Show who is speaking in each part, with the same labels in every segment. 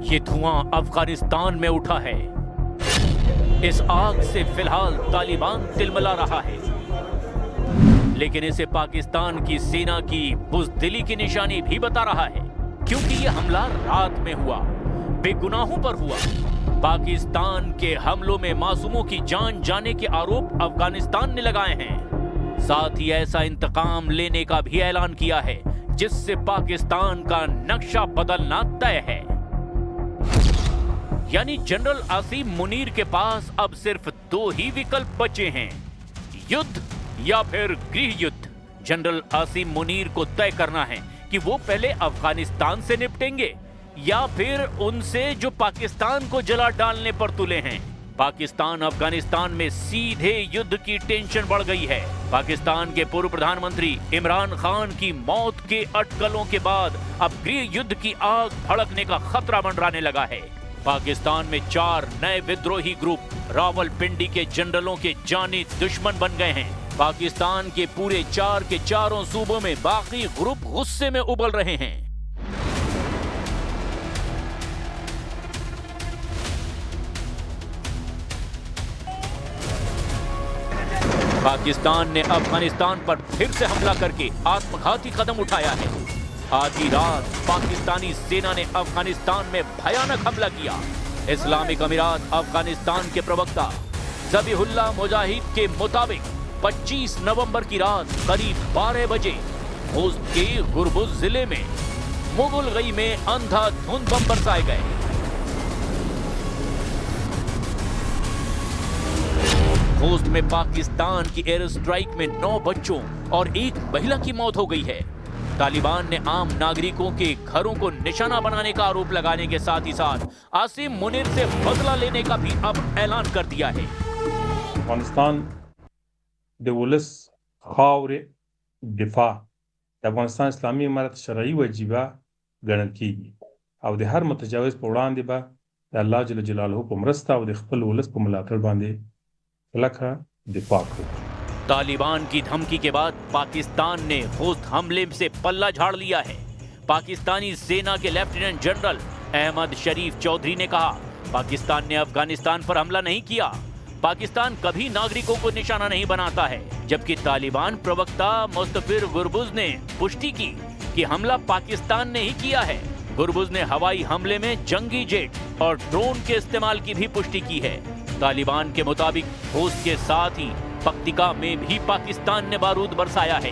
Speaker 1: ये धुआं अफगानिस्तान में उठा है। इस आग से फिलहाल तालिबान तिलमिला रहा है, लेकिन इसे पाकिस्तान की सेना की बुज़दिली की निशानी भी बता रहा है, क्योंकि ये हमला रात में हुआ, बेगुनाहों पर हुआ। पाकिस्तान के हमलों में मासूमों की जान जाने के आरोप अफगानिस्तान ने लगाए हैं। साथ ही ऐसा इंतकाम लेने का भी ऐलान किया है जिससे पाकिस्तान का नक्शा बदलना तय है। यानी जनरल आसिम मुनीर के पास अब सिर्फ दो ही विकल्प बचे हैं, युद्ध या फिर गृह युद्ध। जनरल आसिम मुनीर को तय करना है कि वो पहले अफगानिस्तान से निपटेंगे या फिर उनसे जो पाकिस्तान को जला डालने पर तुले हैं। पाकिस्तान अफगानिस्तान में सीधे युद्ध की टेंशन बढ़ गई है। पाकिस्तान के पूर्व प्रधानमंत्री इमरान खान की मौत के अटकलों के बाद अब गृह युद्ध की आग भड़कने का खतरा मंडराने लगा है। पाकिस्तान में 4 नए विद्रोही ग्रुप रावलपिंडी के जनरलों के जानी दुश्मन बन गए हैं। पाकिस्तान के पूरे 4 के चारों सूबों में बाकी ग्रुप गुस्से में उबल रहे हैं। पाकिस्तान ने अफगानिस्तान पर फिर से हमला करके आत्मघाती कदम उठाया है। आधी रात पाकिस्तानी सेना ने अफगानिस्तान में भयानक हमला किया। इस्लामिक अमीरात अफगानिस्तान के प्रवक्ता ज़बीहुल्लाह मुजाहिद के मुताबिक 25 नवंबर की रात करीब 12 बजे खोस्त के गुरबुज जिले में मुगलगई में अंधाधुंध बम बरसाए गए। खोस्त में पाकिस्तान की एयर स्ट्राइक में 9 बच्चों और 1 महिला की मौत हो गई है। तालिबान ने आम नागरिकों के घरों को निशाना बनाने का आरोप लगाने के साथ ही साथ आसिम मुनीर से बदला लेने का भी अब ऐलान कर दिया है।
Speaker 2: अफगानिस्तान दौलस खावरे दिफा अफगानिस्तान इस्लामी इमारत शरई वजीबा गणल कीगी और द हर मुतजाविज पर वड़ांदे बा अल्लाह जल जलालहु को मरस्ता और द खपल वलस को मलाकर बांधे लखा दिफा को।
Speaker 1: तालिबान की धमकी के बाद पाकिस्तान ने खोस्त हमले से पल्ला झाड़ लिया है। पाकिस्तानी सेना के लेफ्टिनेंट जनरल अहमद शरीफ चौधरी ने कहा, पाकिस्तान ने अफगानिस्तान पर हमला नहीं किया। पाकिस्तान कभी नागरिकों को निशाना नहीं बनाता है। जबकि तालिबान प्रवक्ता मुस्तफिर गुरबुज ने पुष्टि की कि हमला पाकिस्तान ने ही किया है। गुरबुज ने हवाई हमले में जंगी जेट और ड्रोन के इस्तेमाल की भी पुष्टि की है। तालिबान के मुताबिक खोस्त के साथ ही पक्तिका में भी पाकिस्तान ने बारूद बरसाया है।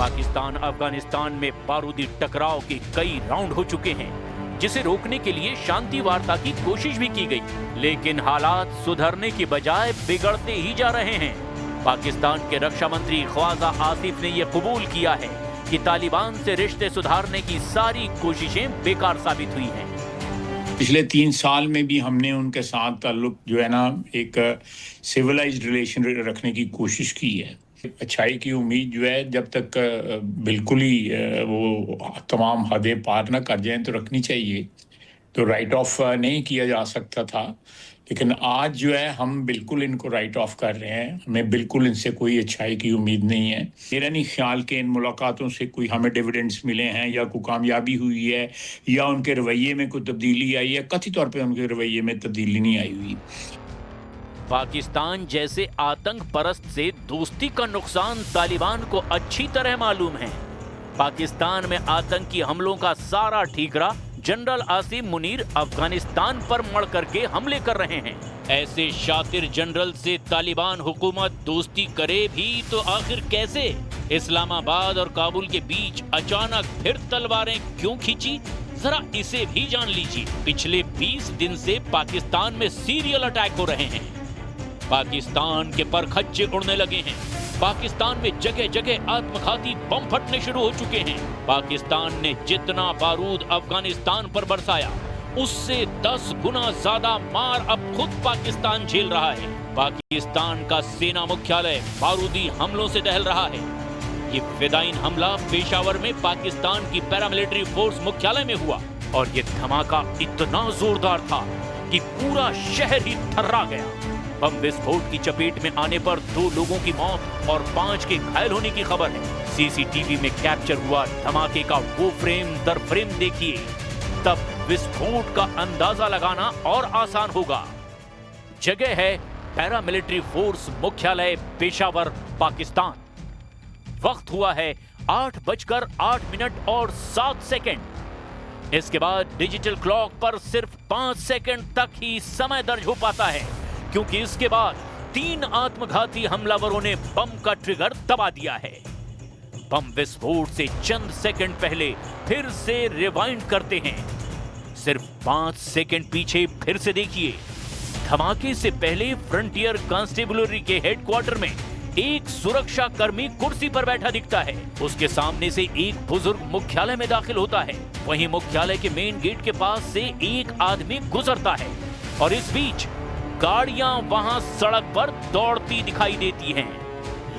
Speaker 1: पाकिस्तान अफगानिस्तान में बारूदी टकराव के कई राउंड हो चुके हैं, जिसे रोकने के लिए शांति वार्ता की कोशिश भी की गई, लेकिन हालात सुधरने की बजाय बिगड़ते ही जा रहे हैं। पाकिस्तान के रक्षा मंत्री ख्वाजा आसिफ ने यह कबूल किया है कि तालिबान से रिश्ते सुधारने की सारी कोशिशें बेकार साबित हुई हैं।
Speaker 3: पिछले 3 साल में भी हमने उनके साथ ताल्लुक जो है ना एक सिविलाइज्ड रिलेशन रखने की कोशिश की है। अच्छाई की उम्मीद जो है जब तक बिल्कुल ही वो तमाम हदें पार न कर जाएं तो रखनी चाहिए। तो राइट ऑफ नहीं किया जा सकता था, लेकिन आज जो है हम बिल्कुल इनको राइट ऑफ कर रहे हैं। हमें बिल्कुल इनसे कोई अच्छाई की उम्मीद नहीं है। मेरा नहीं ख्याल कि इन मुलाकातों से कोई हमें डिविडेंड्स मिले हैं या कोई कामयाबी हुई है या उनके रवैये में कोई तब्दीली आई है। कथित तौर पे उनके रवैये में तब्दीली नहीं आई हुई।
Speaker 1: पाकिस्तान जैसे आतंक परस्त से दोस्ती का नुकसान तालिबान को अच्छी तरह मालूम है। पाकिस्तान में आतंकी हमलों का सारा ठीकरा जनरल आसिम मुनीर अफगानिस्तान पर मड़ करके हमले कर रहे हैं। ऐसे शातिर जनरल से तालिबान हुकूमत दोस्ती करे भी तो आखिर कैसे? इस्लामाबाद और काबुल के बीच अचानक फिर तलवारें क्यों खींची? जरा इसे भी जान लीजिए। पिछले 20 दिन से पाकिस्तान में सीरियल अटैक हो रहे हैं। पाकिस्तान के परखच्चे उड़ने लगे हैं। पाकिस्तान में जगह जगह आत्मघाती बम फटने शुरू हो चुके हैं। पाकिस्तान ने जितना बारूद अफगानिस्तान पर बरसाया, उससे 10 गुना ज्यादा मार अब खुद पाकिस्तान झेल रहा है। पाकिस्तान का सेना मुख्यालय बारूदी हमलों से दहल रहा है। ये फिदाइन हमला पेशावर में पाकिस्तान की पैरामिलिट्री फोर्स मुख्यालय में हुआ और ये धमाका इतना जोरदार था कि पूरा शहर ही थर्रा गया। बम विस्फोट की चपेट में आने पर 2 लोगों की मौत और 5 के घायल होने की खबर है। सीसीटीवी में कैप्चर हुआ धमाके का वो फ्रेम दर फ्रेम देखिए, तब विस्फोट का अंदाजा लगाना और आसान होगा। जगह है पैरामिलिट्री फोर्स मुख्यालय पेशावर, पाकिस्तान। वक्त हुआ है 8:08 और 7 सेकंड। इसके बाद डिजिटल क्लॉक पर सिर्फ 5 सेकंड तक ही समय दर्ज हो पाता है, क्योंकि इसके बाद 3 आत्मघाती हमलावरों ने बम का ट्रिगर दबा दिया है। बम विस्फोट से चंद सेकंड पहले फिर से रिवाइंड करते हैं। सिर्फ 5 सेकंड पीछे फिर से देखिए। धमाके से पहले फ्रंटियर कांस्टेबलरी के हेडक्वार्टर में एक सुरक्षा कर्मी कुर्सी पर बैठा दिखता है। उसके सामने से एक बुजुर्ग मुख्यालय में दाखिल होता है। वहीं मुख्यालय के मेन गेट के पास से एक आदमी गुजरता है और इस बीच गाड़ियां वहां सड़क पर दौड़ती दिखाई देती हैं।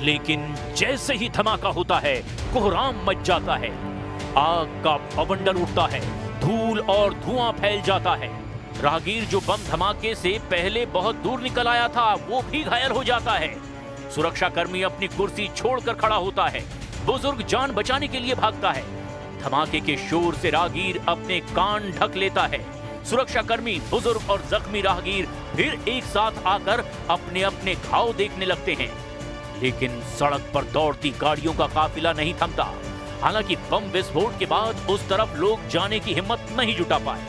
Speaker 1: लेकिन जैसे ही धमाका होता है, कोहराम मच जाता है। आग का बवंडर उठता है, धूल और धुआं फैल जाता है। राहगीर जो बम धमाके से पहले बहुत दूर निकल आया था, वो भी घायल हो जाता है। सुरक्षा कर्मी अपनी कुर्सी छोड़कर खड़ा होता है। बुजुर्ग जान बचाने के लिए भागता है। धमाके के शोर से राहगीर अपने कान ढक लेता है। सुरक्षा कर्मी, बुजुर्ग और जख्मी राहगीर फिर एक साथ आकर अपने अपने घाव देखने लगते हैं। लेकिन सड़क पर दौड़ती गाड़ियों का काफिला नहीं थमता। हालांकि बम विस्फोट के बाद उस तरफ लोग जाने की हिम्मत नहीं जुटा पाए।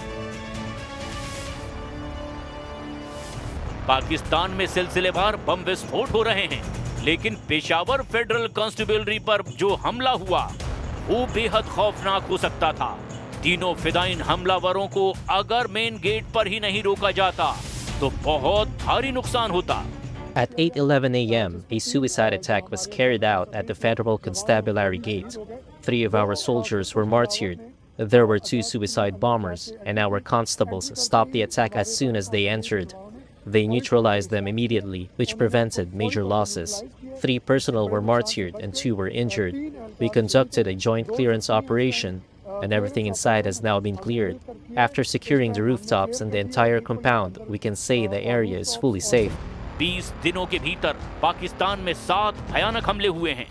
Speaker 1: पाकिस्तान में सिलसिलेवार बम विस्फोट हो रहे हैं, लेकिन पेशावर फेडरल कांस्टेबलरी पर जो हमला हुआ वो बेहद खौफनाक हो सकता था। तीनों फिदाइन हमलावरों को अगर मेन गेट पर ही नहीं रोका जाता तो बहुत भारी नुकसान होता।
Speaker 4: At 8:11 a.m., a suicide attack was carried out at the Federal Constabulary Gate. 3 of our soldiers were martyred. There were 2 suicide bombers, and our constables stopped the attack as soon as they entered. They neutralized them immediately, which prevented major losses. 3 personnel were martyred and 2 were injured. We conducted a joint clearance operation, and everything inside has now been cleared. After securing the rooftops and the entire compound, we can say the area is fully safe.
Speaker 1: 20 दिनों के भीतर पाकिस्तान में 7 भयानक हमले हुए हैं।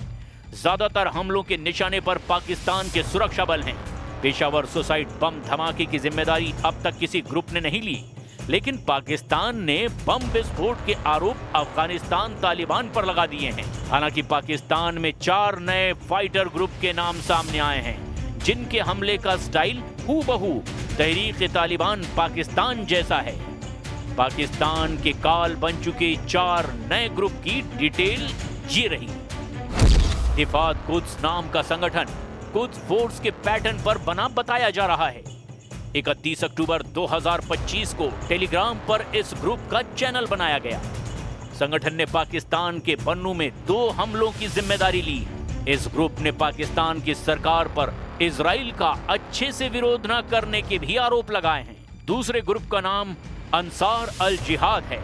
Speaker 1: ज्यादातर हमलों के निशाने पर पाकिस्तान के सुरक्षा बल हैं। पेशावर सुसाइड बम धमाके की जिम्मेदारी अब तक किसी ग्रुप ने नहीं ली, लेकिन पाकिस्तान ने बम विस्फोट के आरोप अफगानिस्तान तालिबान पर लगा दिए हैं। हालांकि पाकिस्तान में 4 नए फाइटर ग्रुप के नाम सामने आए हैं, जिनके हमले का स्टाइल हूबहू तहरीक-ए-तालिबान पाकिस्तान जैसा है। पाकिस्तान के काल बन चुके 4 नए ग्रुप की डिटेल ये रही। हिफात कुद्स नाम का संगठन कुद्स फोर्स के पैटर्न पर बना बताया जा रहा है। 31 अक्टूबर 2025 को टेलीग्राम पर इस ग्रुप का चैनल बनाया गया। संगठन ने पाकिस्तान के बन्नू में 2 हमलों की जिम्मेदारी ली। इस ग्रुप ने पाकिस्तान की सरकार पर इजराइल का अच्छे से विरोध न करने के भी आरोप लगाए हैं। दूसरे ग्रुप का नाम अंसार अल जिहाद है।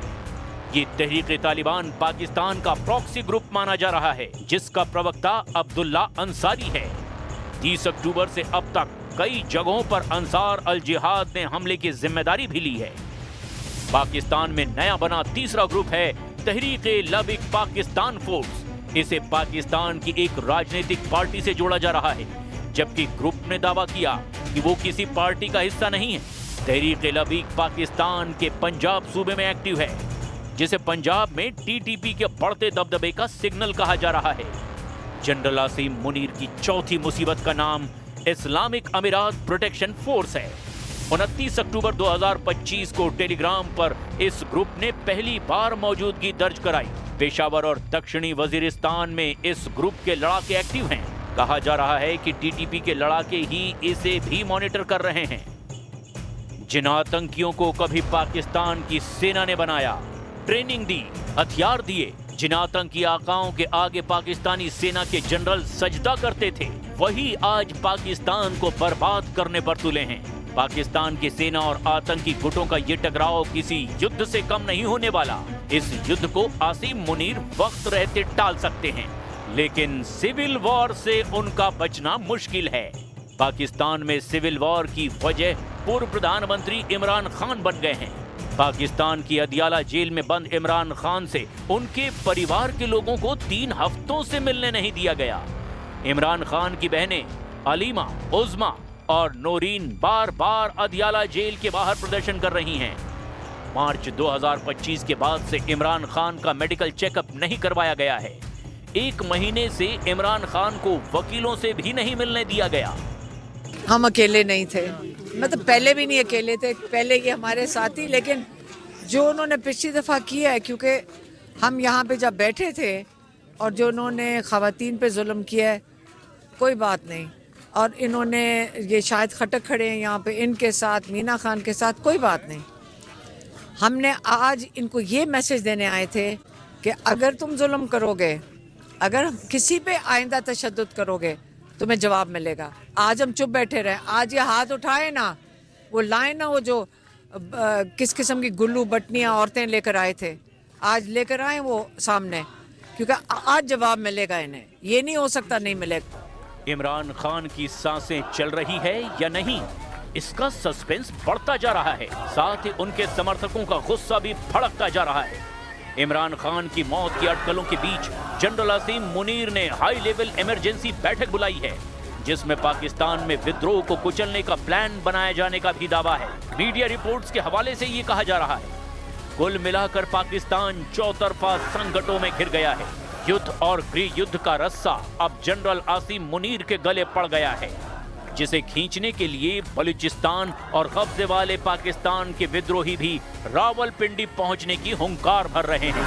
Speaker 1: ये तहरीक-ए-तालिबान पाकिस्तान का प्रॉक्सी ग्रुप माना जा रहा है, जिसका प्रवक्ता अब्दुल्ला अंसारी है। 30 अक्टूबर से अब तक कई जगहों पर अंसार अल जिहाद ने हमले की जिम्मेदारी भी ली है। पाकिस्तान में नया बना तीसरा ग्रुप है तहरीक-ए-लबिक पाकिस्तान फोर्स। इसे पाकिस्तान की एक राजनीतिक पार्टी से जोड़ा जा रहा है, जबकि ग्रुप ने दावा किया कि वो किसी पार्टी का हिस्सा नहीं है। तहरीक-ए-लबिक पाकिस्तान के पंजाब सूबे में एक्टिव है, जिसे पंजाब में टीटीपी के बढ़ते दबदबे का सिग्नल कहा जा रहा है। जनरल आसिम मुनीर की चौथी मुसीबत का नाम इस्लामिक अमीरात प्रोटेक्शन फोर्स है। 29 अक्टूबर 2025 को टेलीग्राम पर इस ग्रुप ने पहली बार मौजूदगी दर्ज कराई। पेशावर और दक्षिणी वजीरिस्तान में इस ग्रुप के लड़ाके एक्टिव हैं। कहा जा रहा है कि टीटीपी के लड़ाके ही इसे भी मॉनिटर कर रहे हैं। जिन आतंकियों को कभी पाकिस्तान की सेना ने बनाया, ट्रेनिंग दी, हथियार दिए, जिन आतंकी आकाओं के आगे पाकिस्तानी सेना के जनरल सजदा करते थे, वही आज पाकिस्तान को बर्बाद करने पर तुले हैं। पाकिस्तान की सेना और आतंकी गुटों का ये टकराव किसी युद्ध से कम नहीं होने वाला। इस युद्ध को आसिम मुनीर वक्त रहते टाल सकते हैं, लेकिन सिविल वॉर से उनका बचना मुश्किल है। पाकिस्तान में सिविल वॉर की वजह पूर्व प्रधानमंत्री इमरान खान बन गए हैं। पाकिस्तान की अदियाला जेल में बंद इमरान खान से उनके परिवार के लोगों को 3 हफ्तों से मिलने नहीं दिया गया। इमरान खान की बहनें अलीमा, उज़मा और नोरीन बार बार अदियाला जेल के बाहर प्रदर्शन कर रही हैं। मार्च 2025 के बाद से इमरान खान का मेडिकल चेकअप नहीं करवाया गया है। 1 महीने से इमरान खान को वकीलों से भी नहीं मिलने दिया गया।
Speaker 5: हम अकेले नहीं थे, मतलब पहले भी नहीं अकेले थे, पहले ये हमारे साथी, लेकिन जो उन्होंने पिछली दफ़ा किया है, क्योंकि हम यहाँ पे जब बैठे थे और जो उन्होंने ख़वातीन पे जुल्म किया है, कोई बात नहीं। और इन्होंने ये शायद खटक खड़े हैं यहाँ पे, इनके साथ मीना खान के साथ कोई बात नहीं। हमने आज इनको ये मैसेज देने आए थे कि अगर तुम जुल्म करोगे, अगर किसी पे आइंदा तशद्दुद करोगे, तुम्हें जवाब मिलेगा। आज हम चुप बैठे रहे, आज ये हाथ उठाए ना, वो लाए ना, वो जो किस किस्म की गुल्लू बटनियाँ औरतें लेकर आए थे, आज लेकर आए वो सामने, क्योंकि आज जवाब मिलेगा इन्हें। ये नहीं हो सकता नहीं मिलेगा।
Speaker 1: इमरान खान की सांसें चल रही है या नहीं, इसका सस्पेंस बढ़ता जा रहा है। साथ ही उनके समर्थकों का गुस्सा भी भड़कता जा रहा है। इमरान खान की मौत की अटकलों के बीच जनरल आसिम मुनीर ने हाई लेवल इमरजेंसी बैठक बुलाई है, जिसमें पाकिस्तान में विद्रोह को कुचलने का प्लान बनाए जाने का भी दावा है। मीडिया रिपोर्ट्स के हवाले से ये कहा जा रहा है, कुल मिलाकर पाकिस्तान चौतरफा संकटों में घिर गया है। युद्ध और गृह युद्ध का रस्सा अब जनरल आसिम मुनीर के गले पड़ गया है, जिसे खींचने के लिए बलूचिस्तान और कब्जे वाले पाकिस्तान के विद्रोही भी रावलपिंडी पहुंचने की हुंकार भर रहे हैं।